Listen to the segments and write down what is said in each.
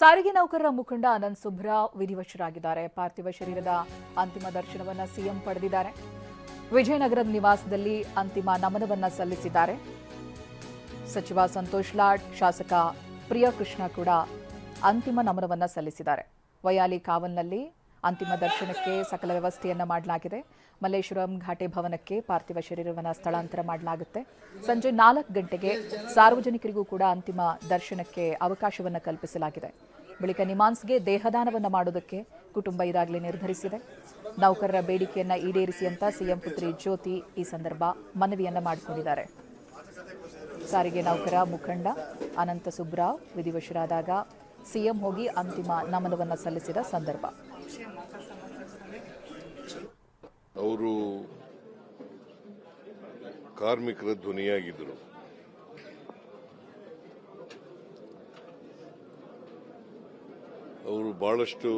ಸಾರಿಗೆ ನೌಕರರ ಮುಖಂಡ ಆನಂದ್ ಸುಬ್ರಾವ್ ವಿಧಿವಶರಾಗಿದ್ದಾರೆ. ಪಾರ್ಥಿವ ಶರೀರದ ಅಂತಿಮ ದರ್ಶನವನ್ನ ಸಿಎಂ ಪಡೆದಿದ್ದಾರೆ. ವಿಜಯನಗರದ ನಿವಾಸದಲ್ಲಿ ಅಂತಿಮ ನಮನವನ್ನ ಸಲ್ಲಿಸಿದ್ದಾರೆ. ಸಚಿವ ಸಂತೋಷ್ ಲಾಡ್, ಶಾಸಕ ಪ್ರಿಯಕೃಷ್ಣ ಕೂಡ ಅಂತಿಮ ನಮನವನ್ನ ಸಲ್ಲಿಸಿದ್ದಾರೆ. ವಯಾಲಿ ಕಾವಲ್ನಲ್ಲಿ ಅಂತಿಮ ದರ್ಶನಕ್ಕೆ ಸಕಲ ವ್ಯವಸ್ಥೆಯನ್ನ ಮಾಡಲಾಗಿದೆ. ಮಲ್ಲೇಶ್ವರಂ ಘಾಟೆ ಭವನಕ್ಕೆ ಪಾರ್ಥಿವ ಶರೀರವನ್ನು ಸ್ಥಳಾಂತರ ಮಾಡಲಾಗುತ್ತೆ. ಸಂಜೆ 4 ಗಂಟೆಗೆ ಸಾರ್ವಜನಿಕರಿಗೂ ಕೂಡ ಅಂತಿಮ ದರ್ಶನಕ್ಕೆ ಅವಕಾಶವನ್ನು ಕಲ್ಪಿಸಲಾಗಿದೆ. ಬಳಿಕ ನಿಮಾನ್ಸ್ಗೆ ದೇಹದಾನವನ್ನು ಮಾಡೋದಕ್ಕೆ ಕುಟುಂಬ ಈಗಾಗಲೇ ನಿರ್ಧರಿಸಿದೆ. ನೌಕರರ ಬೇಡಿಕೆಯನ್ನ ಈಡೇರಿಸಿ ಅಂತ ಸಿಎಂ ಪುತ್ರಿ ಜ್ಯೋತಿ ಈ ಸಂದರ್ಭ ಮನವಿಯನ್ನ ಮಾಡಿಕೊಂಡಿದ್ದಾರೆ. ಸಾರಿಗೆ ನೌಕರ ಮುಖಂಡ ಅನಂತ ಸುಬ್ರಾವ್ ವಿಧಿವಶರಾದಾಗ ಸಿಎಂ ಹೋಗಿ ಅಂತಿಮ ನಮನವನ್ನು ಸಲ್ಲಿಸಿದ ಸಂದರ್ಭ. ಅವರು ಕಾರ್ಮಿಕರ ಧ್ವನಿಯಾಗಿದ್ದರು. ಅವರು ಬಹಳಷ್ಟು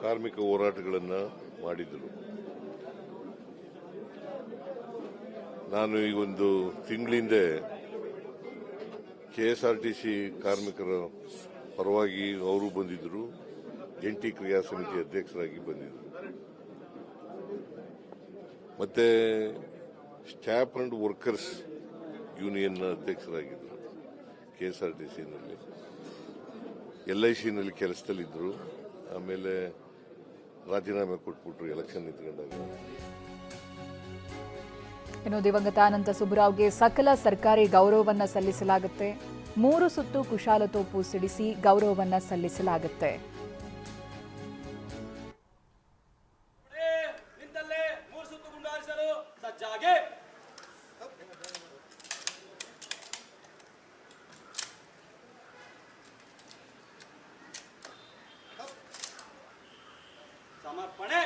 ಕಾರ್ಮಿಕ ಹೋರಾಟಗಳನ್ನು ಮಾಡಿದರು. ನಾನು ಈ ಒಂದು ತಿಂಗಳಿಂದ KSRTC ಕಾರ್ಮಿಕರ ಪರವಾಗಿ ಅವರು ಬಂದಿದ್ದರು. ಜಂಟಿ ಕ್ರಿಯಾ ಸಮಿತಿ ಅಧ್ಯಕ್ಷರಾಗಿ ಬಂದಿದ್ದರು. ಮತ್ತೆ ಸ್ಟಾಫ್ ಅಂಡ್ ವರ್ಕರ್ಸ್ ಯೂನಿಯನ್ ಅಧ್ಯಕ್ಷರಾಗಿದ್ದರು. KSRTCನಲ್ಲಿ LICನಲ್ಲಿ ಕೆಲಸದಲ್ಲಿದ್ದರು. ಆಮೇಲೆ ರಾಜೀನಾಮೆ ಕೊಟ್ಬಿಟ್ರು ಎಲೆಕ್ಷನ್ ನಿಂತ್ಕೊಂಡಾಗ. ಇನ್ನು ದಿವಂಗತ ಅನಂತ ಸುಬ್ರಾವ್ಗೆ ಸಕಲ ಸರ್ಕಾರಿ ಗೌರವವನ್ನ ಸಲ್ಲಿಸಲಾಗುತ್ತೆ. 3 ಸುತ್ತು ಕುಶಾಲತೋಪು ಸಿಡಿಸಿ ಗೌರವವನ್ನ ಸಲ್ಲಿಸಲಾಗುತ್ತೆ. ಸಮರ್ಪಣೆ